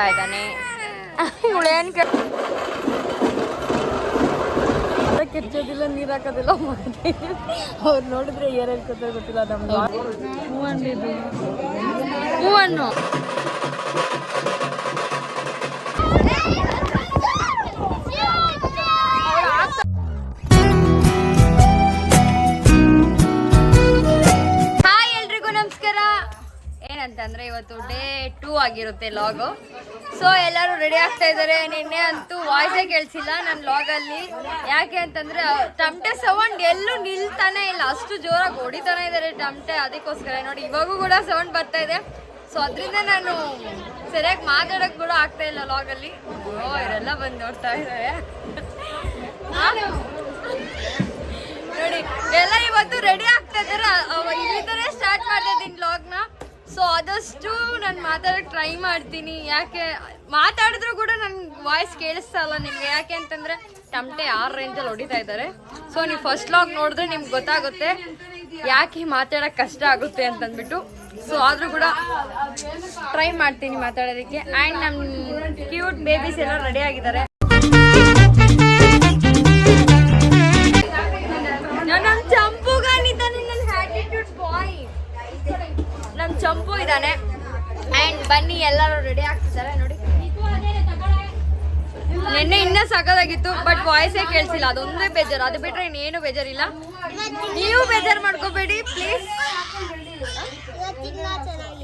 ಇದ್ದಾನೆ ಇವಳೇನು ಕೆಚ್ಚೋದಿಲ್ಲ, ನೀರು ಹಾಕೋದಿಲ್ಲ, ಅವ್ರು ನೋಡಿದ್ರೆ ಏರ್ ಹೇಳ್ಕೊತ ಗೊತ್ತಿಲ್ಲ ನಮ್ಗೆ. ಹೂವನ್ನು ಅಂತಂದ್ರೆ ಇವತ್ತು ಡೇ 2 ಆಗಿರುತ್ತೆ ಲಾಗು. ಸೊ ಎಲ್ಲರೂ ರೆಡಿ ಆಗ್ತಾ ಇದ್ದಾರೆ. ನಿನ್ನೆ ಅಂತೂ ವಾಯ್ಸೇ ಕೇಳಿಸಿಲ್ಲ ನನ್ನ ಲಾಗಲ್ಲಿ. ಯಾಕೆ ಅಂತಂದ್ರೆ ಟಮಟೆ ಸೌಂಡ್ ಎಲ್ಲೂ ನಿಲ್ತಾನೆ ಇಲ್ಲ, ಅಷ್ಟು ಜೋರಾಗಿ ಹೊಡಿತಾನೆ ಇದ್ದಾರೆ ಟಮಟೆ. ಅದಕ್ಕೋಸ್ಕರ ನೋಡಿ ಇವಾಗೂ ಕೂಡ ಸೌಂಡ್ ಬರ್ತಾ ಇದೆ. ಸೊ ಅದರಿಂದ ನಾನು ಸರಿಯಾಗಿ ಮಾತಾಡೋಕೆ ಕೂಡ ಆಗ್ತಾ ಇಲ್ಲ ಲಾಗಲ್ಲಿ. ಇವರೆಲ್ಲ ಬಂದು ನೋಡ್ತಾ ಇದ್ದಾರೆ ನೋಡಿ. ಎಲ್ಲ ಇವತ್ತು ರೆಡಿ ಆಗ್ತಾ ಇದ್ದಾರೆ. ಇಲ್ಲಿಂದನೇ ಸ್ಟಾರ್ಟ್ ಮಾಡ್ತಾ ಇದ್ದೀನಿ ಲಾಗ್ನ. ಸೊ ಆದಷ್ಟು ನಾನು ಮಾತಾಡೋಕೆ ಟ್ರೈ ಮಾಡ್ತೀನಿ. ಯಾಕೆ ಮಾತಾಡಿದ್ರು ಕೂಡ ನನ್ನ ವಾಯ್ಸ್ ಕೇಳಿಸ್ತಾ ಇಲ್ಲ ನಿಮ್ಗೆ. ಯಾಕೆ ಅಂತಂದರೆ ಟಮಟೆ 6 ರೇಂಜಲ್ಲಿ ಹೊಡಿತಾ ಇದ್ದಾರೆ. ಸೊ ನೀವು ಫಸ್ಟ್ ಲಾಗ್ ನೋಡಿದ್ರೆ ನಿಮ್ಗೆ ಗೊತ್ತಾಗುತ್ತೆ ಯಾಕೆ ಮಾತಾಡೋಕೆ ಕಷ್ಟ ಆಗುತ್ತೆ ಅಂತಂದ್ಬಿಟ್ಟು. ಸೊ ಆದರೂ ಕೂಡ ಟ್ರೈ ಮಾಡ್ತೀನಿ ಮಾತಾಡೋದಕ್ಕೆ. ಆ್ಯಂಡ್ ನಮ್ಮ ಕ್ಯೂಟ್ ಬೇಬೀಸ್ ಎಲ್ಲ ರೆಡಿ ಆಗಿದ್ದಾರೆ. ನಮ್ಮ ಚಂಪುಗಾನಿದ್ದಾನೆ, ನನ್ನ ಆಟಿಟ್ಯೂಡ್ ಬಾಯ್ ನಮ್ಮ ಚಂಪು ಇದ್ದಾನೆ. ಆ್ಯಂಡ್ ಬನ್ನಿ ಎಲ್ಲರೂ ರೆಡಿ ಆಗ್ತಿದ್ದಾರೆ ನೋಡಿ. ನಿನ್ನೆ ಇನ್ನೂ ಸಖತ್ತಾಗಿತ್ತು, ಬಟ್ ವಾಯ್ಸೇ ಕೇಳಿಸಿಲ್ಲ, ಅದೊಂದೇ ಬೇಜಾರು. ಅದು ಬಿಟ್ಟರೆ ಇನ್ನೇನು ಬೇಜಾರಿಲ್ಲ. ನೀವು ಬೇಜಾರು ಮಾಡ್ಕೋಬೇಡಿ ಪ್ಲೀಸ್.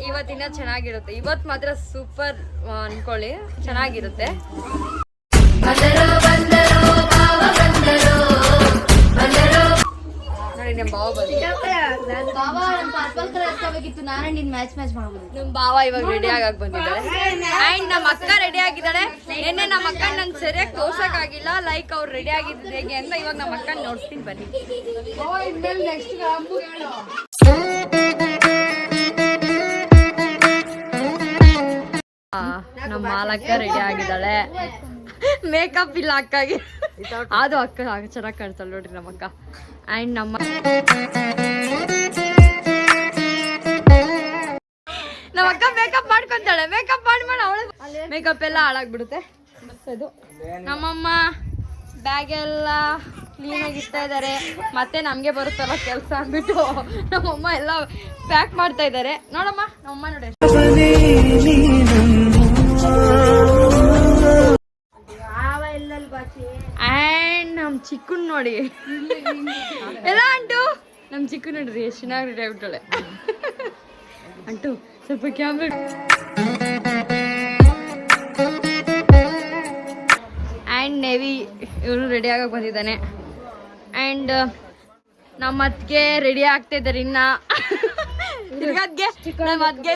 ಇವತ್ತಿನ ಚೆನ್ನಾಗಿರುತ್ತೆ. ಇವತ್ತು ಮಾತ್ರ ಸೂಪರ್ ಅನ್ಕೊಳ್ಳಿ, ಚೆನ್ನಾಗಿರುತ್ತೆ. ನೋಡಿ ನಮ್ಮ ಬಾವ ನಮ್ಮ ಬಾವ ಇವಾಗ ರೆಡಿ ಆಗಕ್ ಬಂದಿದ್ದಾರೆ. ಆ್ಯಂಡ್ ನಮ್ಮ ಅಕ್ಕ ರೆಡಿ ಆಗಿದ್ದಾಳೆ. ನಿನ್ನೆ ನಮ್ಮ ಅಕ್ಕ ನನ್ ಸರಿಯಾಗಿ ತೋರ್ಸಕ್ಕಾಗಿಲ್ಲ, ಲೈಕ್ ಅವ್ರು ರೆಡಿ ಆಗಿದ್ದು ಹೇಗೆ ಅಂತ. ಇವಾಗ ನಮ್ಮ ಅಕ್ಕ ನೋಡ್ತೀನಿ ಬನ್ನಿ. ನಮ್ಮ ಮಾಲಕ್ಕ ರೆಡಿ ಆಗಿದ್ದಾಳೆ. ಮೇಕಪ್ ಇಲ್ಲ ಅಕ್ಕಗೆ, ಅದು ಅಕ್ಕ ಚೆನ್ನಾಗಿ ಕಾಣ್ತಾಳೆ ನೋಡ್ರಿ ನಮ್ಮ ಅಕ್ಕ. ಆ್ಯಂಡ್ ನಮ್ಮ ಅಕ್ಕ ಮೇಕಪ್ ಮಾಡ್ಕೊಂತಾಳೆ. ಮೇಕಪ್ ಮಾಡಿ ಅವಳೆ ಮೇಕಪ್ ಎಲ್ಲ ಹಾಳಾಗ್ಬಿಡುತ್ತೆ. ಅದು ನಮ್ಮಮ್ಮ ಬ್ಯಾಗ್ ಎಲ್ಲ ಕ್ಲೀನಾಗಿ ಇಡ್ತಾ ಇದ್ದಾರೆ. ಮತ್ತೆ ನಮಗೆ ಬರುತ್ತಲ್ಲ ಕೆಲಸ ಅಂದ್ಬಿಟ್ಟು ನಮ್ಮಮ್ಮ ಎಲ್ಲ ಪ್ಯಾಕ್ ಮಾಡ್ತಾ ಇದ್ದಾರೆ. ನೋಡಮ್ಮ ನಮ್ಮಮ್ಮ ನೋಡಿ. ಆ್ಯಂಡ್ ನಮ್ಮ ಚಿಕ್ಕನ್ ನೋಡಿ ಎಲ್ಲ ಅಂಟು. ನಮ್ಮ ಚಿಕ್ಕ ನೋಡ್ರಿ ಎಷ್ಟು ಚೆನ್ನಾಗಿ ರೆಡಿ ಆಗ್ಬಿಟ್ಟಾಳೆ. ಅಂಟು ಸ್ವಲ್ಪ ಕ್ಯಾಮ್ರಾ. ಆ್ಯಂಡ್ ನೇವಿ ಇವರು ರೆಡಿ ಆಗಕ್ಕೆ ಬಂದಿದ್ದಾನೆ. ಆ್ಯಂಡ್ ನಮ್ಮ ಅತ್ತಿಗೆ ರೆಡಿ ಆಗ್ತಾ ಇದ್ದಾರೆ. ಇನ್ನ ತಿರ್ಗದ್ಗೆ ನಮ್ಮ ಅತ್ತಿಗೆ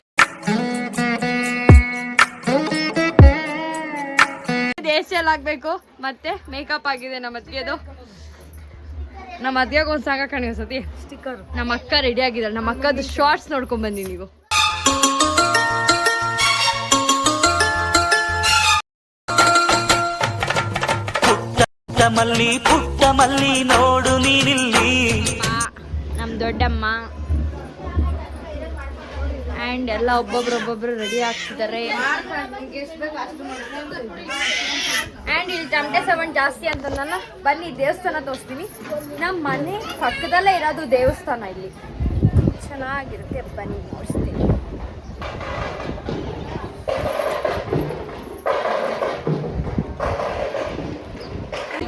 ದೇಶಲ್ಲಿ ಆಗ್ಬೇಕು. ಮತ್ತೆ ಮೇಕಪ್ ಆಗಿದೆ ನಮ್ಮ ಅತ್ತಿಗೆದು. ನಮ್ಮ ಅತ್ತಿಗೆ ಒಂದು ಸಾಂಗ ಕಾಣಿ ಸತಿ ಸ್ಟಿಕ್ಕರ್. ನಮ್ಮ ಅಕ್ಕ ರೆಡಿ ಆಗಿದ್ದಾಳೆ. ನಮ್ಮ ಅಕ್ಕದು ಶಾರ್ಟ್ಸ್ ನೋಡ್ಕೊಂಡ್ ಬನ್ನಿ ನೀವು. ಪುಟ್ಟ ಮಲ್ಲಿ ನೋಡು ನೀನಿಲ್ಲಿ. ನಮ್ಮ ದೊಡ್ಡಮ್ಮ ಆ್ಯಂಡ್ ಎಲ್ಲ ಒಬ್ಬೊಬ್ರು ರೆಡಿ ಆಗ್ತಿದ್ದಾರೆ. ಆ್ಯಂಡ್ ಇಲ್ಲಿ ಟಮಟೆ ಸೌಂಡ್ ಜಾಸ್ತಿ ಅಂತಂದಲ್ಲ. ಬನ್ನಿ ದೇವಸ್ಥಾನ ತೋರಿಸ್ತೀನಿ. ನಮ್ಮ ಮನೆ ಪಕ್ಕದಲ್ಲೇ ಇರೋದು ದೇವಸ್ಥಾನ. ಇಲ್ಲಿ ಚೆನ್ನಾಗಿರುತ್ತೆ, ಬನ್ನಿ ತೋರಿಸ್ತೀನಿ.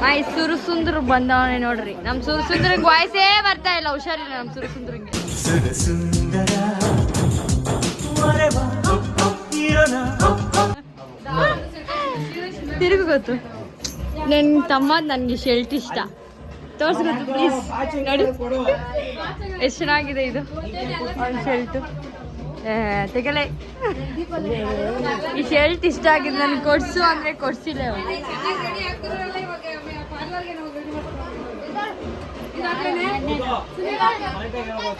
ಮೈಸೂರು ಸುಂದ್ರ ಬಂದವನೇ ನೋಡ್ರಿ. ನಮ್ಮ ಸುರಸುಂದ್ರಂಗೆ ವಾಯ್ಸೇ ಬರ್ತಾ ಇಲ್ಲ, ಹುಷಾರಿಲ್ಲ ನಮ್ಮ ಸುರಸುಂದ್ರಂಗೆ. ತಿರುಗು ಗೊತ್ತು ನನ್ನ ತಮ್ಮ. ನನಗೆ ಶರ್ಟ್ ಇಷ್ಟ, ತೋರಿಸ್ಬೇಕು ಪ್ಲೀಸ್. ನೋಡಿ ಎಷ್ಟು ಚೆನ್ನಾಗಿದೆ ಇದು ಶರ್ಟು. ತೆಗಲೆ ಈ ಶರ್ಟ್ ಇಷ್ಟ ಆಗಿದೆ ನನಗೆ. ಕೊಡ್ಸು ಅಂದರೆ ಕೊಡ್ಸಿಲ್ಲ.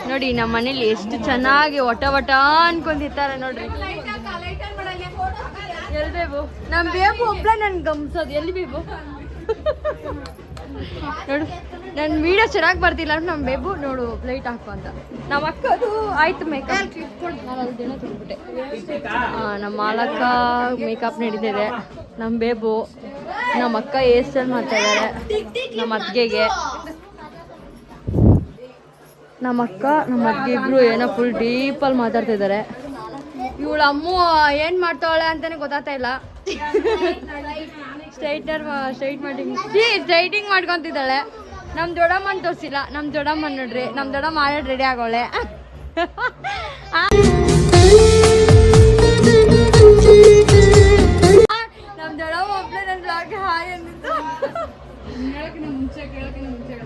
ನೋಡಿ ನಮ್ಮ ಮನೇಲಿ ಎಷ್ಟು ಚೆನ್ನಾಗಿ ಒಟ ಅನ್ಕೊಂಡಿರ್ತಾರೆ ನೋಡ್ರಿ. ಎಲ್ಲಿ ಬೇಬು? ನಮ್ಮ ಬೇಬು ಒಬ್ಳ ನನ್ ಗಮನಿಸೋದು. ಎಲ್ಲಿ ಬೇಬು ನೋಡು ನನ್ನ ವಿಡಿಯೋ ಚೆನ್ನಾಗಿ ಬರ್ತಿಲ್ಲ ಅಂತ ನಮ್ಮ ಬೇಬು ನೋಡು ಲೈಟ್ ಹಾಕು ಅಂತ. ನಮ್ಮ ಅಕ್ಕದು ಆಯ್ತು ಮೇಕಪ್, ನಾನು ಅಲ್ಲಿ ದಿನ ತುಂಬಿಬಿಟ್ಟೆ. ನಮ್ಮ ಮಾಲಕ್ಕ ಮೇಕಪ್ ನಡೀತಿದೆ, ನಮ್ಮ ಬೇಬು, ನಮ್ಮ ಅಕ್ಕ ಹೇರ್ ಸ್ಟೈಲ್ ಮಾಡ್ತಾ ಇದ್ದಾರೆ, ನಮ್ಮ ಅತ್ತಿಗೆಗೆ, ನಮ್ಮ ಅಕ್ಕ ನಮ್ಮ ಅತ್ತಿಗೆ ಇಬ್ರು ಏನೋ ಫುಲ್ ಡೀಪಲ್ಲಿ ಮಾತಾಡ್ತಿದ್ದಾರೆ. ಇವಳು ಅಮ್ಮು ಏನು ಮಾಡ್ತಾವಳೆ ಅಂತಾನೆ ಗೊತ್ತಾಗ್ತಾ ಇಲ್ಲ. ಸ್ಟ್ರೈಟಿಂಗ್ ಮಾಡ್ಕೊತಿದ್ದಾಳೆ. ನಮ್ಮ ದೊಡ್ಡಮ್ಮನ ತೋರಿಸಿಲ್ಲ, ನಮ್ಮ ದೊಡ್ಡಮ್ಮ ನೋಡ್ರಿ, ನಮ್ಮ ದೊಡ್ಡಮ್ಮ ಆಲ್ರೆಡಿ ರೆಡಿ ಆಗೋಳೆ. ನಮ್ಮ ದೊಡ್ಡಮ್ಮ ಒಬ್ಬಳೆ ನನ್ನ ಬ್ಲಾಗ್ಗೆ ಹಾಯ್ ಅಂದಿದ್ದು.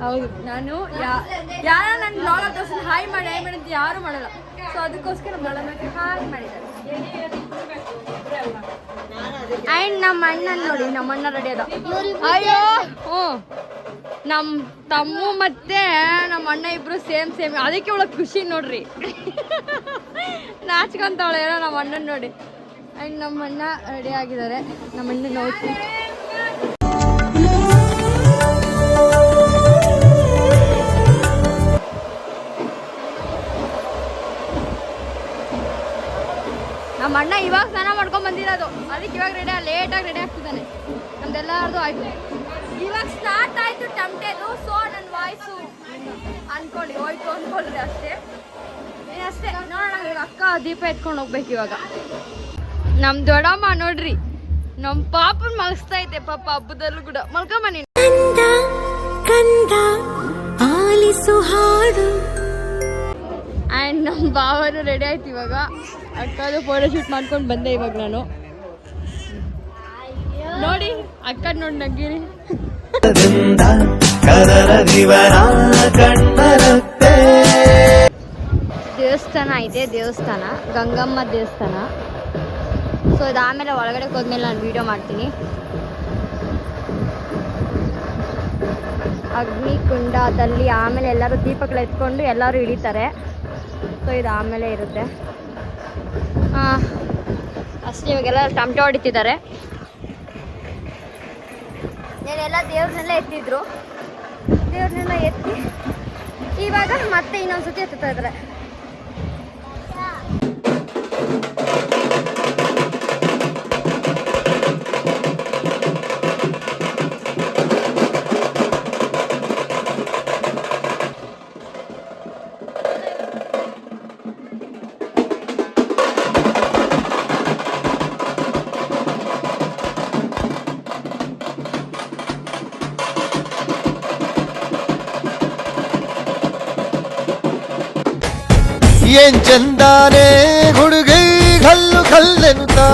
ಹೌದು, ನಾನು ಯಾರ ನನ್ನ ಬ್ಲಾಗ್ ತೋರಿಸಿ ಹಾಯ್ ಮಾಡಿ ಅಂತ ಯಾರು ಮಾಡಲ್ಲ. ಸೊ ಅದಕ್ಕೋಸ್ಕರ ನಮ್ಮ ದೊಡ್ಡಮ್ಮ ಹಾಯ್ ಮಾಡಿದ್ದಾರೆ. ಆ್ಯಂಡ್ ನಮ್ಮ ಅಣ್ಣನ ನೋಡಿ, ನಮ್ಮ ಅಣ್ಣ ರೆಡಿ ಅದ. ಅಯ್ಯೋ ಹ್ಞೂ, ನಮ್ಮ ತಮ್ಮ ಮತ್ತೆ ನಮ್ಮ ಅಣ್ಣ ಇಬ್ರು ಸೇಮ್ ಅದಕ್ಕೆ ಒಳಗೆ ಖುಷಿ ನೋಡ್ರಿ. ನಾಚ್ಕೊಂತಾವಳೆ ಏನೋ ನಮ್ಮ ಅಣ್ಣನ ನೋಡಿ. ಆ್ಯಂಡ್ ನಮ್ಮ ಅಣ್ಣ ರೆಡಿ ಆಗಿದ್ದಾರೆ. ನಮ್ಮ ಅಣ್ಣ ನೋಡಿ ನಮ್ಮ ಅಣ್ಣ ಇವಾಗ ಸ್ನಾನ ಮಾಡ್ಕೊಂಡ್ ಬಂದಿರೋದು, ಅದಕ್ಕೆ ಇವಾಗ ಲೇಟಾಗಿ ರೆಡಿ ಆಗ್ತಿದ್ದಾನೆ. ನಮ್ದೆಲ್ಲರದು ಆಯ್ತು, ಇವಾಗ ಸ್ಟಾರ್ಟ್ ಆಯ್ತು ಟಮ್ಟೆದು. ಸೊ ನನ್ನ ವಾಯ್ಸು ಹೋಯ್ತು ಅನ್ಕೊಳ್ರಿ ಅಷ್ಟೇ. ನೋಡೋಣ, ಇವಾಗ ಅಕ್ಕ ದೀಪ ಎತ್ಕೊಂಡು ಹೋಗ್ಬೇಕು. ಇವಾಗ ನಮ್ಮ ದೊಡ್ಡಮ್ಮ ನೋಡ್ರಿ, ನಮ್ಮ ಪಾಪನ್ ಮಲಗಿಸ್ತಾ ಐತೆ. ಪಾಪ ಹಬ್ಬದಲ್ಲೂ ಕೂಡ ಮಲ್ಕೊಂಬನಿ. ಆ್ಯಂಡ್ ನಮ್ಮ ಬಾವರು ರೆಡಿ ಆಯ್ತು. ಇವಾಗ ಅಕ್ಕದು ಫೋಟೋ ಶೂಟ್ ಮಾಡ್ಕೊಂಡು ಬಂದೆ ಇವಾಗ ನಾನು. ನೋಡಿ ಅಕ್ಕ ನೋಡಿ ನಗ್ಗಿರಿ. ದೇವಸ್ಥಾನ ಐತೆ, ದೇವಸ್ಥಾನ ಗಂಗಮ್ಮ ದೇವಸ್ಥಾನ. ಸೊ ಇದಾದಮೇಲೆ ಒಳಗಡೆ ಹೋದ್ಮೇಲೆ ನಾನು ವಿಡಿಯೋ ಮಾಡ್ತೀನಿ. ಅಗ್ನಿಕುಂಡದಲ್ಲಿ ಆಮೇಲೆ ಎಲ್ಲರೂ ದೀಪಗಳು ಎತ್ಕೊಂಡು ಎಲ್ಲರೂ ಇಳಿತಾರೆ. ಸೊ ಇದು ಆಮೇಲೆ ಇರುತ್ತೆ ಅಷ್ಟೇ. ಇವಾಗೆಲ್ಲ ಟಮಟೆ ಹೊಡಿತಿದ್ದಾರೆ. ಏನೆಲ್ಲ ದೇವ್ರನ್ನೆಲ್ಲ ಎತ್ತಿದ್ರು, ದೇವ್ರನ್ನೆಲ್ಲ ಎತ್ತಿ ಇವಾಗ ಮತ್ತೆ ಇನ್ನೊಂದ್ಸತಿ ಎತ್ತುತ್ತಾ ಇದ್ದಾರೆ. ಏನ್ ಚಂದಾನೆ ಹುಡುಗಿ ಕಲ್ಲು ಕಲ್ಲೆನುತ್ತಾ.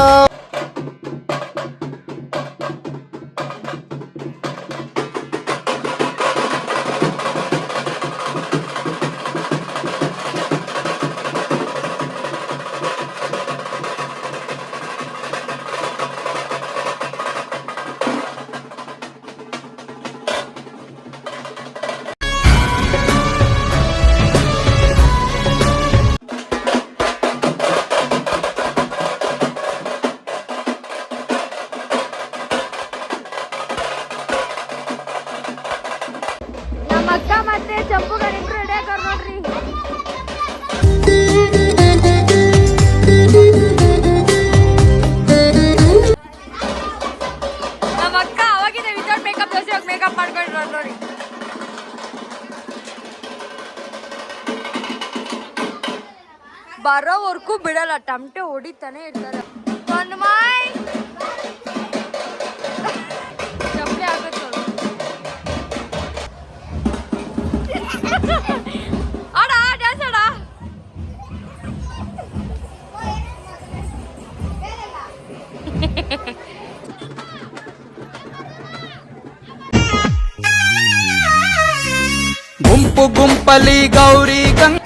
ಅಕ್ಕ ಮತ್ತೆ ಚಂಪುಗಳಿಬ್ರು ರೆಡಿ ಆಗಾರ ನೋಡ್ರಿ. ನಮ್ಮ ಅಕ್ಕ ಅವಾಗಿದೆ ವಿತೌಟ್ ಮೇಕಪ್ ದೋಸೆ ಹೋಗಿ ಮೇಕಪ್ ಮಾಡ್ಕೊಂಡ್ರು ನೋಡಿ. ಬರೋವರ್ಗೂ ಬಿಡಲ್ಲ, ಟಮಟೆ ಹೊಡಿತಾನೆ ಇರ್ತಾರೆ. ಒಂದು ಮಾಯ್ ಚಪ್ಪಲಿ ಆಗುತ್ತೆ ಆಡ ಡ್ಯಾನ್ಸ್ ಆಡ. ಗುಂಪು ಗುಂಪಲಿ ಗೌರಿ ಗಂಗ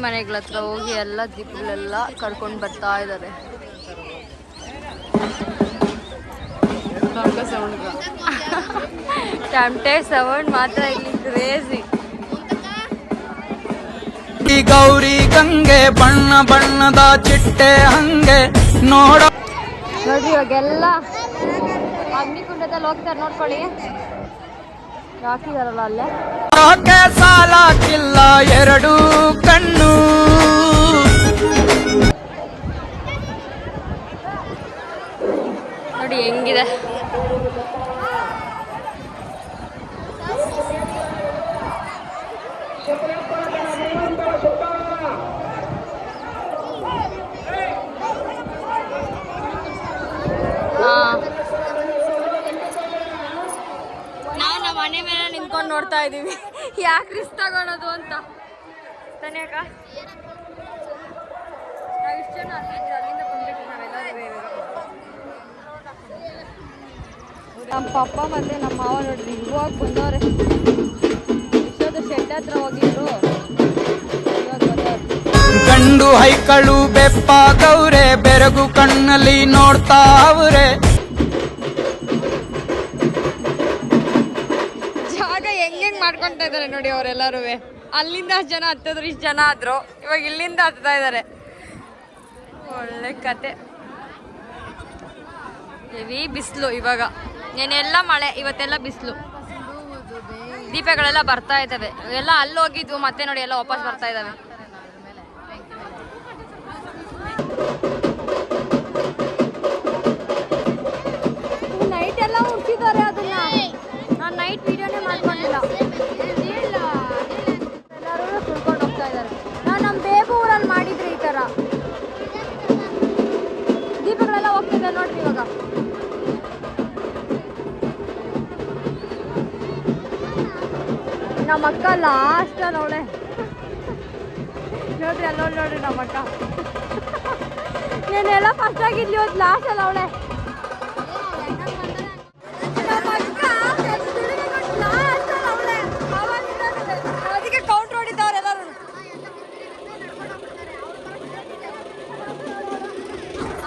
ಮನೆಗಳ ಹತ್ರ ಹೋಗಿ ಎಲ್ಲ ದೀಪಗಳೆಲ್ಲ ಕರ್ಕೊಂಡು ಬರ್ತಾ ಇದ್ದಾರೆ. ಟಮಟೆ ಸೌಂಡ್ ಮಾತ್ರ ಇಲ್ಲಿ ಕ್ರೇಜಿ. ಗೌರಿ ಗಂಗೆ ಬಣ್ಣ ಬಣ್ಣದ ಚಿಟ್ಟೆ ಹಂಗೆ ನೋಡ ನೋಡ್ರಿ ಇವಾಗೆಲ್ಲ ಅಗ್ನಿಕುಂಡದಲ್ಲಿ ಹೋಗ್ತಾರೆ ನೋಡ್ಕೊಳ್ಳಿ ಹಾಕಿದಾರಲ್ಲ ಅಲ್ಲೇ ಸಾಲಾಕಿಲ್ಲ ಎರಡು ಕಣ್ಣು. ನೋಡಿ ಹೆಂಗಿದೆ ನಾವು ನಮ್ಮ ಮನೆ ಮೇಲೆ ನಿಂತ್ಕೊಂಡು ನೋಡ್ತಾ ಇದೀವಿ ಯಾಕೆ ರಿಸ್ಕ್ ತಗೊಳೋದು ಅಂತ ತಾನೇ ಅಕ್ಕ ನಾವು ಇಷ್ಟು ಜನ ಅಲ್ಲಿಂದ ಬಂದ್ಬಿಟ್ಟು ನಾವೆಲ್ಲರೂ ನಮ್ಮ ಪಪ್ಪ ಮತ್ತೆ ನಮ್ಮ ಮಾವ ನೋಡ್ರಿ ಇವಾಗ ಬಂದವ್ರೆ ಇಷ್ಟೊಂದು ಶೆಡ್ ಹತ್ರ ಹೋಗಿದ್ರು ಇವಾಗ ಬಂದವ್ರು ಗಂಡು ಹೈಕಳು ಬೆಪ್ಪಾಗವ್ರೆ ಬೆರಗು ಕಣ್ಣಲ್ಲಿ ನೋಡ್ತಾವ್ರೆ. ಜಾಗ ಹೆಂಗ್ ಮಾಡ್ಕೊಂತ ಇದಾರೆ ನೋಡಿ ಅವರೆಲ್ಲರೂ ಅಲ್ಲಿಂದ ಅಷ್ಟು ಜನ ಹತ್ತಿದ್ರು ಇಷ್ಟು ಜನ ಆದ್ರು ಇವಾಗ ಇಲ್ಲಿಂದ ಹತ್ತಾ ಇದಾರೆ ಒಳ್ಳೆ ಕತೆ ಹೆವಿ ಬಿಸಿಲು ಇವಾಗ ನೆನೆಲ್ಲ ಮಳೆ ಇವತ್ತೆಲ್ಲ ಬಿಸಿಲು ದೀಪಗಳೆಲ್ಲ ಬರ್ತಾ ಇದ್ದಾವೆ ಎಲ್ಲ ಅಲ್ಲಿ ಹೋಗಿದ್ವು ಮತ್ತೆ ನೋಡಿ ಎಲ್ಲ ವಾಪಸ್ ಬರ್ತಾ ಇದ್ದಾವೆ ನೈಟ್ ಎಲ್ಲ ಹುಟ್ಟಿದ್ದಾರೆ ಅದನ್ನ ನಾನು ನೈಟ್ ವಿಡಿಯೋನೇ ಮಾಡ್ಕೊಂಡಿಲ್ಲ ಎಲ್ಲರೂ ಕುಡ್ಕೊಂಡು ಹೋಗ್ತಾ ಇದ್ದಾರೆ ನಾನು ನಮ್ಮ ಬೇಬು ಊರಲ್ಲಿ ಮಾಡಿದ್ರೆ ಈ ಥರ ದೀಪಗಳೆಲ್ಲ ಹೋಗ್ತಿದೆ ನೋಡ್ರಿ ಇವಾಗ ನಮ್ಮ ಅಕ್ಕ ಲಾಸ್ಟ್ ಅವಳೆ ನೋಡ್ರಿ ಅಲ್ಲೋಳು ನೋಡ್ರಿ ನಮ್ಮ ಅಕ್ಕ ಏನೆಲ್ಲ ಫಸ್ಟ್ ಆಗಿದ್ಲಿ ಇವತ್ತು ಲಾಸ್ಟ್ ಅಲ್ಲ ಅವಳೆ ಅದಕ್ಕೆ ಕೌಂಟ್ ಹೊಡಿತಾವ್ರೆ ಎಲ್ಲರೂ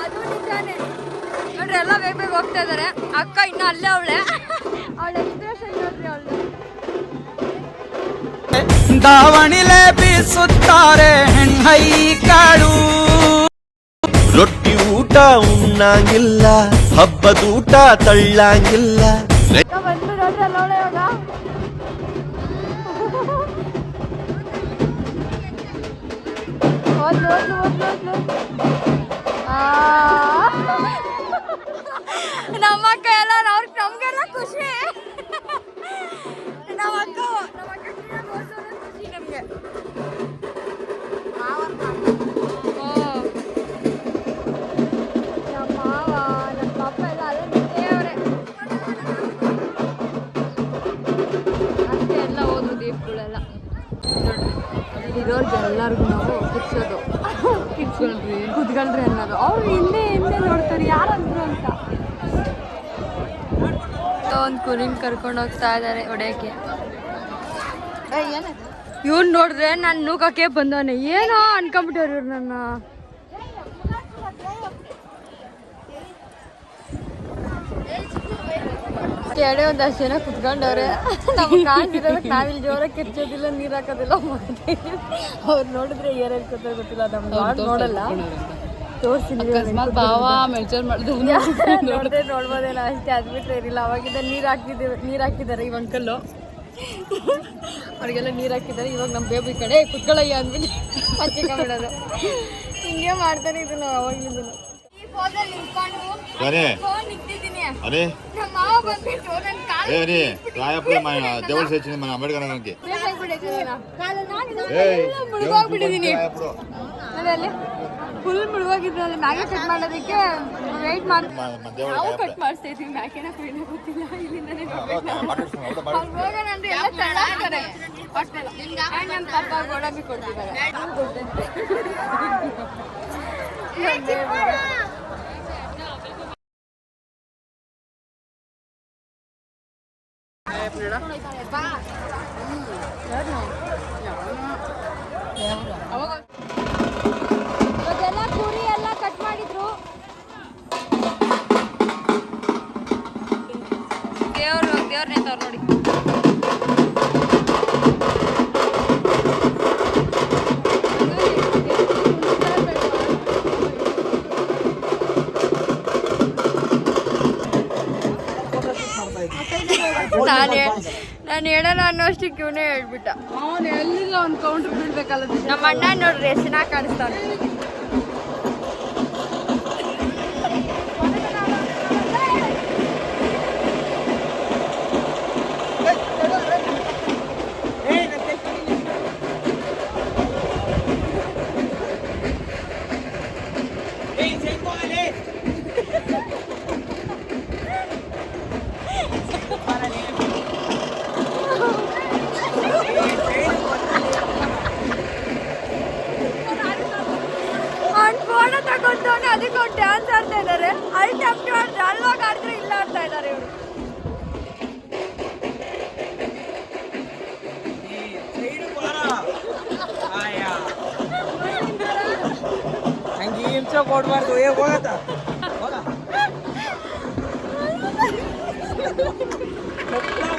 ಅದು ನಿಜಾನೇ ನೋಡ್ರಿ ಎಲ್ಲ ಬೇಗ ಬೇಗ ಹೋಗ್ತಾ ಇದಾರೆ ಅಕ್ಕ ಇನ್ನು ಅಲ್ಲೇ ಅವಳೆ ಅವಳ ಎಕ್ಸ್ಪ್ರೆಷನ್ ನೋಡ್ರಿ ಅವಳು ದಾವಣಿಲೆ ಬೀಸುತ್ತಾರೆ ಹೆಣ್ಣೈ ಕಾಳು. ರೊಟ್ಟಿ ಊಟ ಉಣ್ಣಂಗಿಲ್ಲ ಹಬ್ಬದೂಟ ತಳ್ಳಂಗಿಲ್ಲ. ಬಂದು ನೋಡ್ರಿ ಅಲ್ಲವಳೆ ಇವಾಗ ನಮ್ಮ ಅಕ್ಕ ಎಲ್ಲ ನಮ್ಗೆಲ್ಲ ಖುಷಿ ನಮ್ಮ ಅಕ್ಕ ಖುಷಿ ನಮ್ಗೆ ನಮ್ಮ ಮಾವ ನಮ್ಮ ಪಾಪ ಎಲ್ಲ ಅಲ್ಲೇ ನಿಂತೇವ್ರೆ ಅಷ್ಟೇ ಎಲ್ಲ ಹೋದ್ರು ದೀಪಗಳೆಲ್ಲ ಇರೋರ್ಗೆ ಎಲ್ಲರಿಗೂ ನಾವು ಕಿರ್ಸೋದು ಕುತ್ಕೊಳ್ರಿ ಅನ್ನೋದು ಅವ್ರು ಹಿಂದೆ ಹಿಂದೆ ನೋಡ್ತಾರೆ ಯಾರಂದ್ರು ಅಂತ ಒಂದು ಕುರಿನ್ ಕರ್ಕೊಂಡು ಹೋಗ್ತಾ ಇದ್ದಾರೆ ಹೊಡೆಯಕ್ಕೆ ಇವ್ನು ನೋಡಿದ್ರೆ ನಾನು ನೂಕಕ್ಕೆ ಬಂದವನೆ ಏನೋ ಅನ್ಕೊಂಬಿಟ್ಟವ್ರು ಇವ್ರು ನನ್ನ ಎಡೆ ಒಂದಷ್ಟು ಜನ ಕುತ್ಕೊಂಡವ್ರೆ ನಮ್ಗೆ ಕಾಣ್ತಿರೋದಕ್ಕೆ ನಾವಿಲ್ಲಿ ಜೋರಾಗಿ ಕಿರ್ಚೋದಿಲ್ಲ ನೀರು ಹಾಕೋದಿಲ್ಲ ಮಾಡ್ತೀವಿ ಅವ್ರು ನೋಡಿದ್ರೆ ಏನೇನು ಗೊತ್ತೋ ಗೊತ್ತಿಲ್ಲ ನಮ್ಗೆ ನೋಡಲ್ಲ ತೋರಿಸ್ತೀನಿ ನೋಡಿದ್ರೆ ನೋಡ್ಬೋದೇನೋ ಅಷ್ಟೇ ಅದು ಬಿಟ್ಟರೆ ಇರಲಿಲ್ಲ ಅವಾಗಿಂದ ನೀರು ಹಾಕಿದ್ದಾರೆ ಈ ಅಂಕಲ್ಲು ಅವ್ರಿಗೆಲ್ಲ ನೀರು ಹಾಕಿದ್ದಾರೆ ಇವಾಗ ನಮ್ಮ ಬೇಬಿ ಕಡೆ ಕುತ್ಕೊಳ್ಳಯ್ಯ ಅಂದ್ಬಿಟ್ಟು ಹಚ್ಚಿಕೊಂಡ್ಬಿಡೋದು ಹಿಂಗೆ ಮಾಡ್ತಾನೆ ಇದನ್ನು ಅವಾಗಿಂದ अरे अरे ನಮ್ಮ ಮಾವ ಬಂದ್ಬಿಟ್ಟು ನನ್ನ ಕಾಲು अरे रायपुर देवल से मन अंबेडकर नगर के ಮುಳುಗೋಗ್ಬಿಟ್ಟಿದ್ದೀನಿ ಅದಲ್ಲಿ ಫುಲ್ ಮುಳುಗೋಗಿದ್ರಲ್ಲಿ ಮ್ಯಾಗೆ ಕಟ್ ಮಾಡೋದಕ್ಕೆ ವೆಯ್ಟ್ ಮಾಡಿ ನಾವು ಕಟ್ ಮಾಡಿಸ್ತಾ ಇದ್ದೀವಿ ಮ್ಯಾಕೆನ ಕುಯ್ಯೋ ಗೊತ್ತಿಲ್ಲ ಇಲ್ಲಿಂದನೇ ಹೋಗೋಣ ಅಂದ್ರೆ ಎಲ್ಲ ತಳ್ಳಾಕ್ತಾರೆ ನಮ್ಮ ಪಾಪ ಗೋಡಂಬಿ ಕೊಡ್ತಿದ್ದಾರೆ ಇವತ್ತೆಲ್ಲ ಕುರಿ ಎಲ್ಲ ಕಟ್ ಮಾಡಿದ್ರು ದೇವ್ರ ನೇತವ್ರು ನೋಡಿ ನಾನು ಹೇಳೋಣ ಅನ್ನೋಷ್ಟಕ್ಕೆ ಇವನೇ ಹೇಳ್ಬಿಟ್ಟ. ಅವನು ಎಲ್ಲಿಲ್ಲ ಒಂದು ಕೌಂಟ್ರ್ ಬಿಡ್ಬೇಕಲ್ಲ. ನಮ್ಮ ಅಣ್ಣ ನೋಡ್ರಿ ಎಷ್ಟು ಚೆನ್ನಾಗಿ ಕಾಣಿಸ್ತಾನೆ. ಫೋಟೋ ತಗೊಂಡವನೆ ಅದಕ್ಕೆ ಅವ್ರು ಡ್ಯಾನ್ಸ್ ಆಡ್ತಾ ಇದ್ದಾರೆ. ಅಲ್ಲಿ ಟೆಂಪ್ಟ್ ಮಾಡಿದ್ರೆ ಅಲ್ಲೋಗಿ ಆಡಿದ್ರೆ ಇಲ್ಲ ಆಡ್ತಾ ಇದ್ದಾರೆ ಇವರು. ಹಂಗೆ ಹಿಂಸೆ ಕೊಡ್ಬಾರ್ದು. ಹೋಗತ್ತ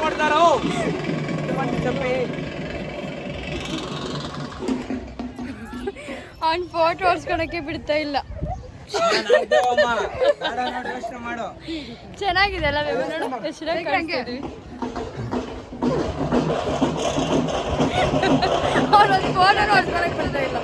ಕೊಡ್ತಾರೋ ಅವ್ನು ಫೋಟೋ ಹೊಡ್ಸ್ಕೊಳಕ್ಕೆ ಬಿಡ್ತಾ ಇಲ್ಲ. ಚೆನ್ನಾಗಿದೆ ಅಲ್ಲ ಬೇಬಿ, ನೋಡು ಎಷ್ಟು ಚೆನ್ನಾಗಿ ಕಾಣಿಸ್ತಿದ್ವಿ. ಅವ್ರೊಂದು ಫೋಟೋ ಹೊಡ್ಸ್ಕೊಳಕ್ಕೆ ಬಿಡ್ತಾ ಇಲ್ಲ.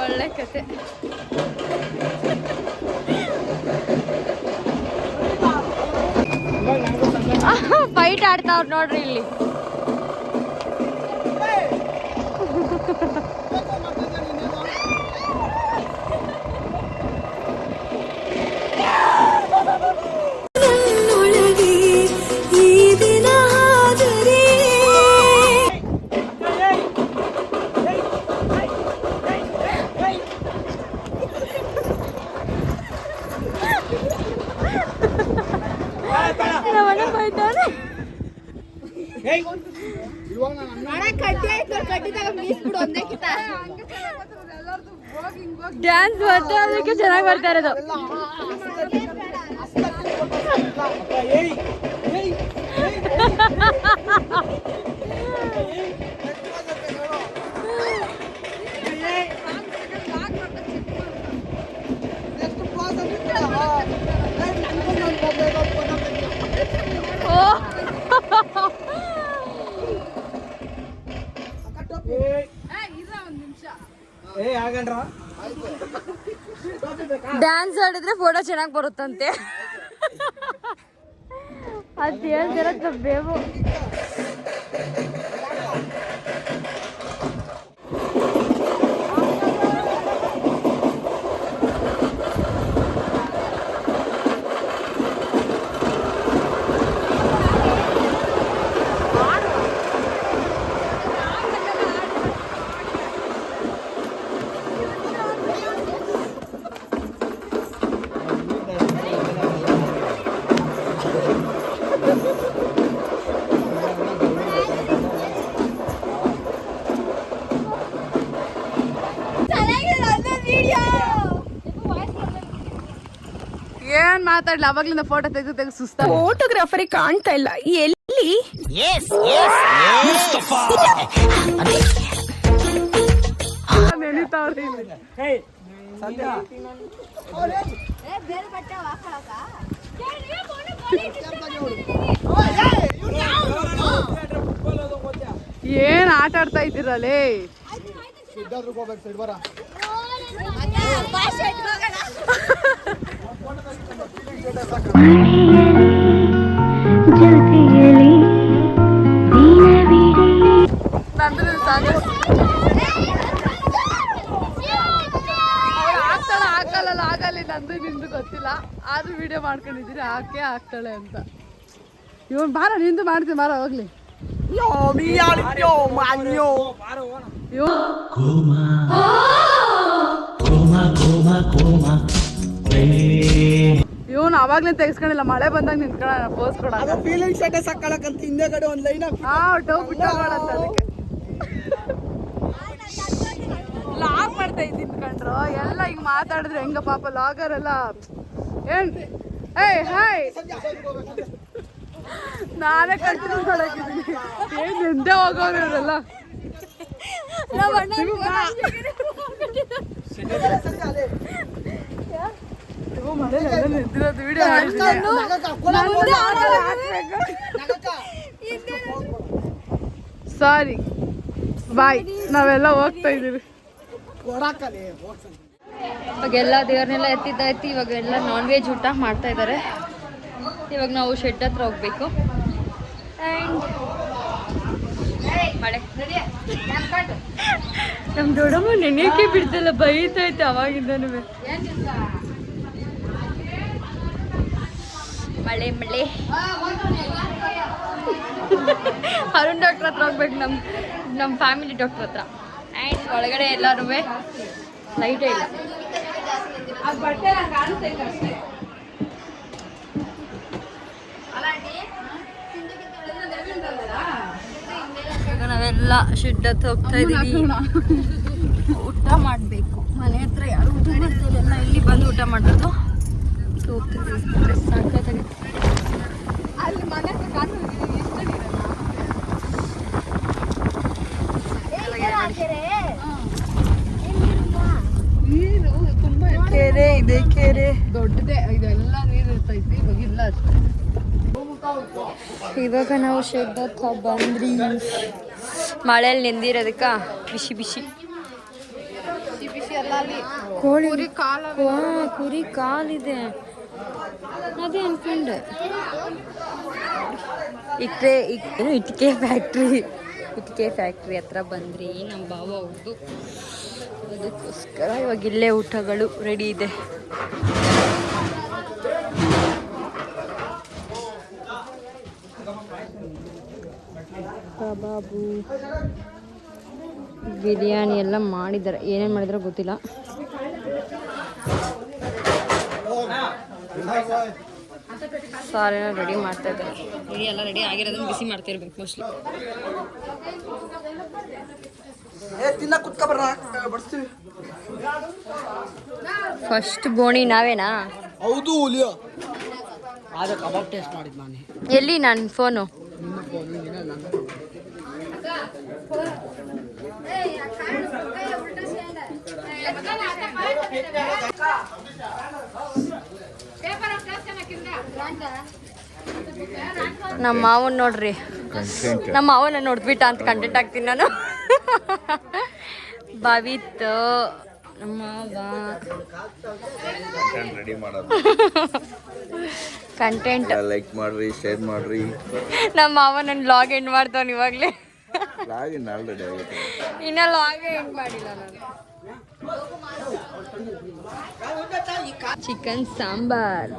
ಒಳ್ಳೆ ಕತೆ. ಫೈಟ್ ಆಡ್ತಾವ್ರು ನೋಡ್ರಿ ಇಲ್ಲಿ. ಡ್ಯಾನ್ಸ್ ಬರ್ತಾ ಅದಕ್ಕೆ ಚೆನ್ನಾಗಿ ಬರ್ತಾ ಇರೋದು. ಡ್ಯಾನ್ಸ್ ಆಡಿದ್ರೆ ಫೋಟೋ ಚೆನ್ನಾಗಿ ಬರುತ್ತಂತೆ. ಅದು ಹೇಳ್ತಿರತ್ತ ಬೇವು. ಏನ್ ಮಾತಾಡ್ಲಿ, ಅವಾಗ್ಲಿಂದ ಫೋಟೋ ತೆಗೆದು ಸುಸ್ತ. ಫೋಟೋಗ್ರಾಫರಿ ಕಾಣ್ತಾ ಇಲ್ಲ ಎಲ್ಲಿ. ನೆನೀತಾವ್ರಿ ಏನ್ ಆಟ ಆಡ್ತಾ ಇದ್ದೀರಲ್ಲೇ. ಹಾಕಲ್ಲ ಆಗಲ್ಲ, ನಂದು ನಿಂದು ಗೊತ್ತಿಲ್ಲ, ಆದ್ರೂ ವಿಡಿಯೋ ಮಾಡ್ಕೊಂಡಿದ್ದೀರಿ ಹಾಕೇ ಆಗ್ತಾಳೆ ಅಂತ. ಇವನ್ ಬಾರ ನಿಂದು ಮಾಡ್ತೀನಿ, ಬಾರ ಹೋಗ್ಲಿ. ಇವನು ಅವಾಗ್ಲೇ ತೆಗಿಸ್ಕೊಂಡಿಲ್ಲ, ಮಳೆ ಬಂದಾಗ ನಿಂತ್ಕೊಳ್ಳ ಪೋಸ್ ಕೊಡ. ಫೀಲಿಂಗ್ ಸೆಟ್ ಸಾಕಳಕಂತ ಹಿಂದೆಗಡೆ ಒಂದ್ ಲೈನ್ ಬಿಟ್ಟು ಅದಕ್ಕೆ ಲಾಕ್ ಮಾಡ್ತಾ ಆಗ್ತಾ ಇದ್ದೀನಿ ಕಂಡ್ರು. ಎಲ್ಲ ಹಿಂಗ್ ಮಾತಾಡಿದ್ರೆ ಹೆಂಗ ಪಾಪ ಲಾಗರ್ ಎಲ್ಲ ಏನ್ ಏಯ್ ಹಾಯ್ ನಾನೇ ಕಂಟಿನ್ಯೂ ಮಾಡಾಕಿದ್ದೀನಿ. ಏನ್ ಎಂದೇ ಹೋಗೋರು ಇವರೆಲ್ಲ. ನಿಂತಿರೋದು ವಿಡಿಯೋ ಸಾರಿ ಬಾಯ್, ನಾವೆಲ್ಲ ಹೋಗ್ತಾ ಇದೀವಿ. ಇವಾಗೆಲ್ಲ ದೇವ್ರನ್ನೆಲ್ಲ ಎತ್ತಿದ್ದಾಯ್ತು. ಇವಾಗ ಎಲ್ಲ ನಾನ್ ವೆಜ್ ಊಟ ಮಾಡ್ತಾ ಇದ್ದಾರೆ. ಇವಾಗ ನಾವು ಶೆಡ್ ಹತ್ರ ಹೋಗ್ಬೇಕು. ಆ್ಯಂಡ್ ಮಳೆ ನಮ್ಮ ದೊಡ್ಡಮ್ಮ ನೆನೆಯಕ್ಕೆ ಬಿಡ್ತಿಲ್ಲ, ಬೈತೈತೆ ಅವಾಗಿಂದನೂ. ಮಳೆ ಮಳೆ. ಅರುಣ್ ಡಾಕ್ಟ್ರ್ ಹತ್ರ ಹೋಗ್ಬೇಕು, ನಮ್ಮ ಫ್ಯಾಮಿಲಿ ಡಾಕ್ಟ್ರ್ ಹತ್ರ. ಆ್ಯಂಡ್ ಒಳಗಡೆ ಎಲ್ಲರೂ ಲೈಟೇ ಇಲ್ಲ. ಈಗ ನಾವೆಲ್ಲ ಶೆಡ್ ಹತ್ರ ಹೋಗ್ತಾ ಇದೀವಿ. ಊಟ ಮಾಡಬೇಕು. ಮನೆ ಹತ್ರ ಯಾರು ಊಟ ಮಾಡ್ತಾ ಇಲ್ಲ, ಇಲ್ಲಿ ಬಂದು ಊಟ ಮಾಡೋದು. ಹೋಗ್ತಿದ್ವಿ, ಸಾಕಾಗಿದೆ. ಅಲ್ಲಿ ಮನೆ ಹತ್ರ ಕಾಸು ನೀರು ತುಂಬಾ ಕೆರೆ ಇದೆ, ಕೆರೆ ದೊಡ್ಡದೇ. ಇದೆಲ್ಲ ನೀರು ಇರ್ತೈತಿ, ಇವಾಗ ಇಲ್ಲ ಅಷ್ಟೇ. ಇವಾಗ ನಾವು ಶೆಡ್ ಹತ್ರ ಬಂದ್ರಿ. ಮಳೆಯಲ್ಲಿ ನೆಂದಿರೋದಕ್ಕ ಬಿಸಿ ಬಿಸಿ ಬಿಸಿ ಎಲ್ಲ ಅಲ್ಲಿ ಕೋಳಿ ಕಾಲ ಕುರಿ ಕಾಲಿದೆ. ಅದೇ ಅನ್ಕೊಂಡೆ. ಇಟ್ಟಿಗೆ ಫ್ಯಾಕ್ಟ್ರಿ ಹತ್ರ ಬಂದ್ರಿ ನಮ್ಮ ಬಾವ ಅವ್ರದ್ದು. ಅದಕ್ಕೋಸ್ಕರ ಇವಾಗ ಇಲ್ಲೇ ಊಟಗಳು ರೆಡಿ ಇದೆ. ಕಬಾಬು, ಬಿರಿಯಾನಿ ಎಲ್ಲ ಮಾಡಿದ್ದಾರೆ. ಏನೇನು ಮಾಡಿದಾರೋ ಗೊತ್ತಿಲ್ಲ. ಸಾರೇನೋ ರೆಡಿ ಮಾಡ್ತಾ ಇದ್ದಾರೆ. ಎಲ್ಲ ರೆಡಿ ಆಗಿರೋದನ್ನ ಬಿಸಿ ಮಾಡ್ತಾ ಇರ್ಬೇಕು ಮೋಸ್ಟ್ಲಿ. ಫಸ್ಟ್ ಬೋಣಿ ನಾವೇನಾ? ಹೌದು ಹುಲಿಯೋ. ಆದ ಕಬಾಬ್ ಟೇಸ್ಟ್ ಮಾಡಿದ್ ನಾನೇ. ಎಲ್ಲಿ ನನ್ನ ಫೋನು? ನಮ್ಮ ಮಾವನ್ ನೋಡ್ರಿ, ನಮ್ಮ ಮಾವನ ನೋಡ್ಬಿಟ್ಟ ಅಂತ ಕಂಟೆಂಟ್ ಆಗ್ತೀನಿ ನಾನು. ಭವಿತ್ ನಮ್ಮ ಕಂಟೆಂಟ್ ಲೈಕ್ ಮಾಡ್ರಿ, ಶೇರ್ ಮಾಡ್ರಿ. ನಮ್ಮ ಮಾವ ನನ್ನ ಲಾಗ್ ಎಂಡ್ ಮಾಡ್ತಾವ ಇವಾಗಲೇ. ಆಲ್ರೆಡಿ ಆಗುತ್ತೆ, ಇನ್ನ ಲಾಗ್ ಎಂಡ್ ಮಾಡಿಲ್ಲ ನಾನು. ಚಿಕನ್ ಸಾಂಬಾರ್.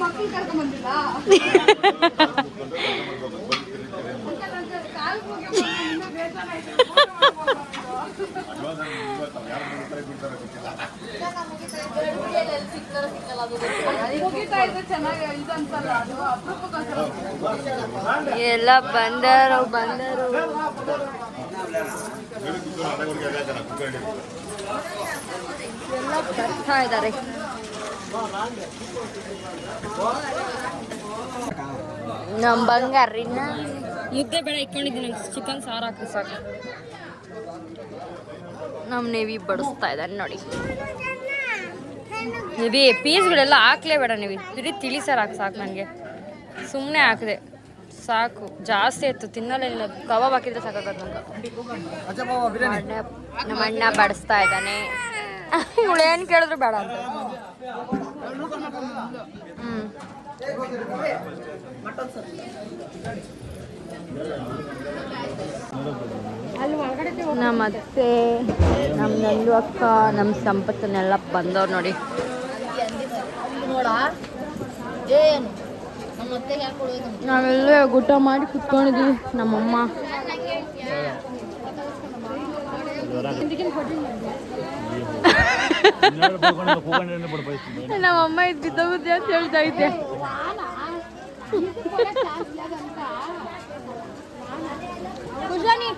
ಮಕ್ಕಳು ಕರ್ಕೊಂಡ್ ಬಂದಿಲ್ಲ. ಎಲ್ಲ ಬಂದರು ಎಲ್ಲ ಬರ್ತಾ ಇದ್ದಾರೆ. ನಮ್ಮ ಬಂಗಾರಿನ ಮುದ್ದೆ ಬೇಡ ಇಟ್ಕೊಂಡಿದ್ದೀನಿ. ಚಿಕನ್ ಸಾರು ಹಾಕಿ ಸಾಕು. ನಮ್ಮ ನೇವಿ ಬಡಿಸ್ತಾ ಇದ್ದಾನೆ ನೋಡಿ. ನೇವಿ ಪೀಸ್ಗಳೆಲ್ಲ ಹಾಕ್ಲೇ ಬೇಡ. ನೇವಿ ತಿಳಿ ಸಾರು ಹಾಕಿ ಸಾಕು. ನನಗೆ ಸುಮ್ಮನೆ ಹಾಕಿದೆ ಸಾಕು. ಜಾಸ್ತಿ ಇತ್ತು ತಿನ್ನಲಿಲ್ಲ. ಕಬಾಬ್ ಹಾಕಿದ್ರೆ ಸಾಕಾಗತ್ತೆ ನಂಗೆ. ನಮ್ಮ ಅಣ್ಣ ಬಡಿಸ್ತಾ ಇದ್ದಾನೆ. ಇವಳು ಏನು ಕೇಳಿದ್ರು ಬೇಡ ಅಂತ. ನಮ್ಮ ಅತ್ತೆ, ನಮ್ಮ ನಂದು ಅಕ್ಕ, ನಮ್ಮ ಸಂಪತ್ತನ್ನೆಲ್ಲ ಬಂದವ್ರು ನೋಡಿ. ನಾವೆಲ್ಲ ಊಟ ಮಾಡಿ ಕುತ್ಕೊಂಡಿದ್ದೀವಿ. ನಮ್ಮಮ್ಮ ನಮ್ಮಮ್ಮ ಇದ್ದಿದ್ದ ಬುದ್ಧಿ ಅಂತ ಹೇಳ್ತಾ ಇದ್ದೆ. ಬನ್ನಿ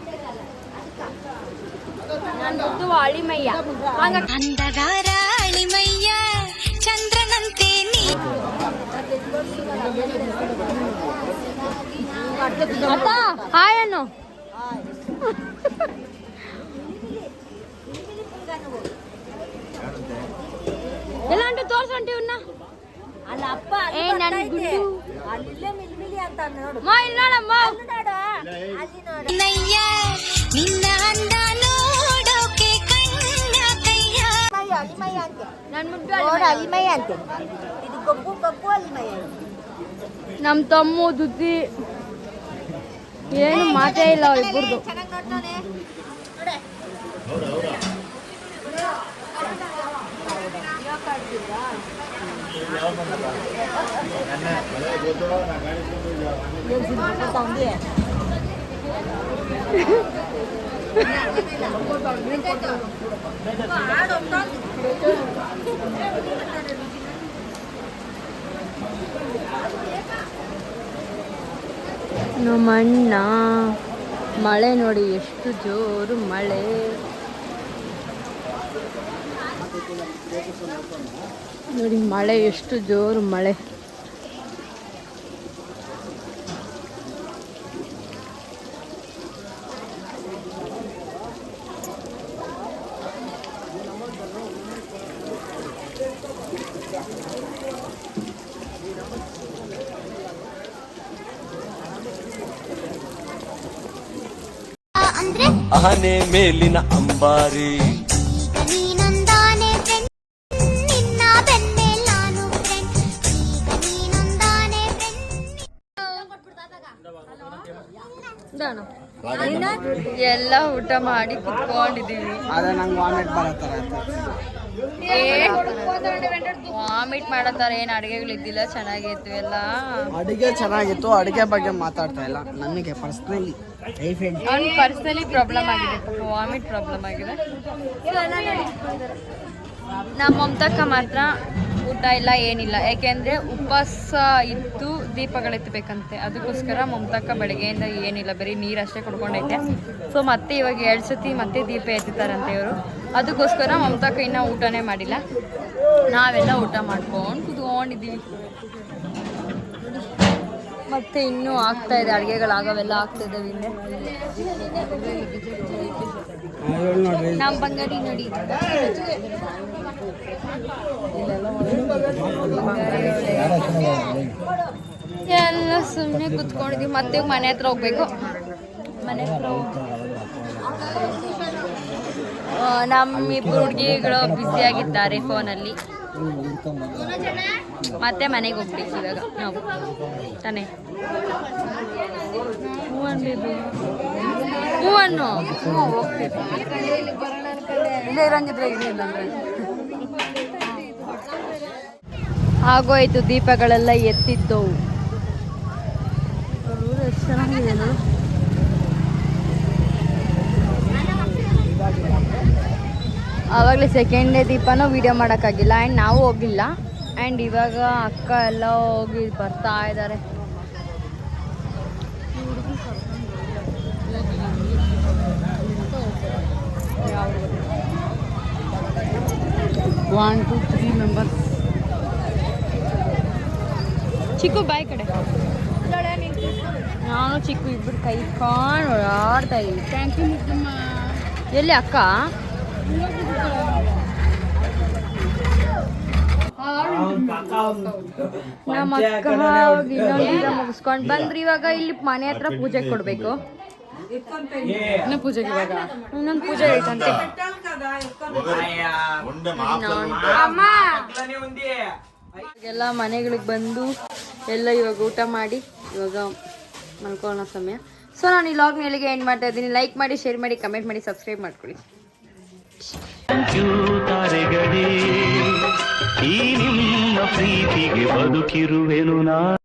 ನಂದು ಅಳಿಮಯ್ಯ ಅಂಧಗಾರ ಅಳಿಮಯ್ಯ ಚಂದ್ರನಂತೆ ನೀ ಅತ್ತ ಹಾಯ್ ಅನ್ನು ಎಲ್ಲ ಅಂಟು ತೋರ್ಸಂಟಿ ಇವ್ನ ಏ ನನ್ ಗುಂಡು ಮಾ ಇಲ್ಲ ನೋಡಮ್ಮ ನಯ್ಯ ನಿನ್ನ ಅಂದ ನೋಡೋಕೆ ಕಣ್ಣ ಕಯ್ಯ ನನ್ ಮುದ್ದು ಅಳಿಮಯ್ಯ ಅಂತೆ ನಮ್ ತಮ್ಮು ದುದ್ದಿ ಏನು ಮಾತೇ ಇಲ್ಲ ಅವ್ರಿಬ್ಬರದು ನಮ್ಮ ಅಣ್ಣ ಮಳೆ ನೋಡಿ ಎಷ್ಟು ಜೋರು ಮಳೆ ನೋಡಿ ಮಳೆ ಎಷ್ಟು ಜೋರು ಮಳೆ ಆನೆ ಮೇಲಿನ ಅಂಬಾರಿ ನೀನೊಂದಾನೆ ಫ್ರೆಂಡ್ ನಿನ್ನ ಬೆನ್ಮೇಲ್ ನಾನು ಫ್ರೆಂಡ್ ಈಗ ನೀನೊಂದಾನೆ ಎಲ್ಲ ಊಟ ಮಾಡಿ ಕುತ್ಕೊಂಡಿದೀವಿ ಆದ್ರೆ ನಂಗೆ ವಾಮಿಟ್ ಬರತ್ತಾರ ವಾಮಿಟ್ ಮಾಡತ್ತಾರ ಏನ್ ಅಡಿಗೆಗಳಿದ್ದಿಲ್ಲ ಚೆನ್ನಾಗಿತ್ತು ಎಲ್ಲ ಅಡಿಗೆ ಚೆನ್ನಾಗಿತ್ತು ಅಡಿಗೆ ಬಗ್ಗೆ ಮಾತಾಡ್ತಾ ಇಲ್ಲ ನನಗೆ ಪರ್ಸ್ನಲಿ ಅವ್ನಿಗೆ ಪರ್ಸನಲಿ ಪ್ರಾಬ್ಲಮ್ ಆಗಿದೆ ವಾಮಿಟ್ ಪ್ರಾಬ್ಲಮ್ ಆಗಿದೆ ನಮ್ಮ ಮಮತಕ್ಕ ಮಾತ್ರ ಊಟ ಇಲ್ಲ ಏನಿಲ್ಲ ಯಾಕೆಂದರೆ ಉಪವಾಸ ಇದ್ದು ದೀಪಗಳೆತ್ತಬೇಕಂತೆ ಅದಕ್ಕೋಸ್ಕರ ಮಮತಕ್ಕ ಬೆಳಗ್ಗೆಯಿಂದ ಏನಿಲ್ಲ ಬರೀ ನೀರಷ್ಟೇ ಕುಡ್ಕೊಂಡೈತೆ ಸೊ ಮತ್ತೆ ಇವಾಗ 2 ಸತಿ ಮತ್ತೆ ದೀಪ ಎತ್ತಿತಾರಂತೆ ಇವರು ಅದಕ್ಕೋಸ್ಕರ ಮಮತಕ್ಕ ಇನ್ನೂ ಊಟನೇ ಮಾಡಿಲ್ಲ ನಾವೆಲ್ಲ ಊಟ ಮಾಡ್ಕೊಂಡು ಕುತ್ಕೊಂಡಿದ್ದೀವಿ ಮತ್ತೆ ಇನ್ನೂ ಆಗ್ತಾ ಇದೆ ಅಡುಗೆಗಳಾಗವೆಲ್ಲ ಆಗ್ತಿದ್ದಾವೆ ಹಿಂದೆ ನಮ್ಮ ಬಂಗಾರಿ ನೋಡಿ ಎಲ್ಲ ಸುಮ್ಮನೆ ಕುತ್ಕೊಂಡಿದ್ದೀವಿ ಮತ್ತೆ ಮನೆ ಹತ್ರ ಹೋಗ್ಬೇಕು ಮನೆ ಹತ್ರ ನಮ್ಮಿಬ್ಬರು ಹುಡುಗಿಗಳು ಬ್ಯುಸಿಯಾಗಿದ್ದಾರೆ ಫೋನಲ್ಲಿ ಮತ್ತೆ ಮನೆಗೆ ಹೋಗ್ಬೇಕು ಇವಾಗ ನಾವು ತಾನೇ ಹೂವನ್ನು ಹೋಗ್ಬೇಕು ಇಲ್ಲೇ ಇರಂಗಿದ್ರೆ ಇರಲಿಲ್ಲ ಆಗೋಯ್ತು ದೀಪಗಳೆಲ್ಲ ಎತ್ತಿದ್ದವು ಎಷ್ಟು ಚೆನ್ನಾಗಿದೆ ನೋಡು ಆವಾಗಲೇ ಸೆಕೆಂಡ್ ಡೇ ದೀಪನೂ ವೀಡಿಯೋ ಮಾಡೋಕ್ಕಾಗಿಲ್ಲ ಆ್ಯಂಡ್ ನಾವು ಹೋಗಿಲ್ಲ ಆ್ಯಂಡ್ ಇವಾಗ ಅಕ್ಕ ಎಲ್ಲ ಹೋಗಿ ಬರ್ತಾ ಇದ್ದಾರೆ 1 2 3 ಮೆಂಬರ್ಸ್ ಚಿಕ್ಕು ಬಾಯ್ ಕಡೆ ನಾನು ಚಿಕ್ಕು ಇಬ್ಬರು ಕೈ ಕಾಣ್ ಓಡಾಡ್ತಾ ಇದ್ದೀವಿ ಕ್ಯಾಂಟೀನ್ ಎಲ್ಲಿ ಅಕ್ಕ ನಮ್ಮ ಅಕ್ಕ ಇನ್ನೊಂದು ಮುಗಿಸ್ಕೊಂಡು ಬಂದ್ರಿ ಇವಾಗ ಇಲ್ಲಿ ಮನೆ ಹತ್ರ ಪೂಜೆಗೆ ಕೊಡ್ಬೇಕು ಇನ್ನು ಪೂಜೆಗೆ ಇವಾಗ ಇನ್ನೊಂದು ಪೂಜೆ ಐತಂತೆ ಎಲ್ಲ ಮನೆಗಳಿಗೆ ಬಂದು ಎಲ್ಲ ಇವಾಗ ಊಟ ಮಾಡಿ ಇವಾಗ ಮಲ್ಕೊಳ್ಳೋ ಸಮಯ ಸೊ ನಾನು ಈ ಲಾಗ್ನ ಎಲ್ಲಿಗೆ ಎಂಡ್ ಮಾಡ್ತಾ ಇದ್ದೀನಿ ಲೈಕ್ ಮಾಡಿ ಶೇರ್ ಮಾಡಿ ಕಮೆಂಟ್ ಮಾಡಿ ಸಬ್ಸ್ಕ್ರೈಬ್ ಮಾಡ್ಕೊಳ್ಳಿ ತಾರೆಗಳೇ ಈ ನಿಮ್ಮ ಪ್ರೀತಿಗೆ ಬದುಕಿರುವೆನು ನಾ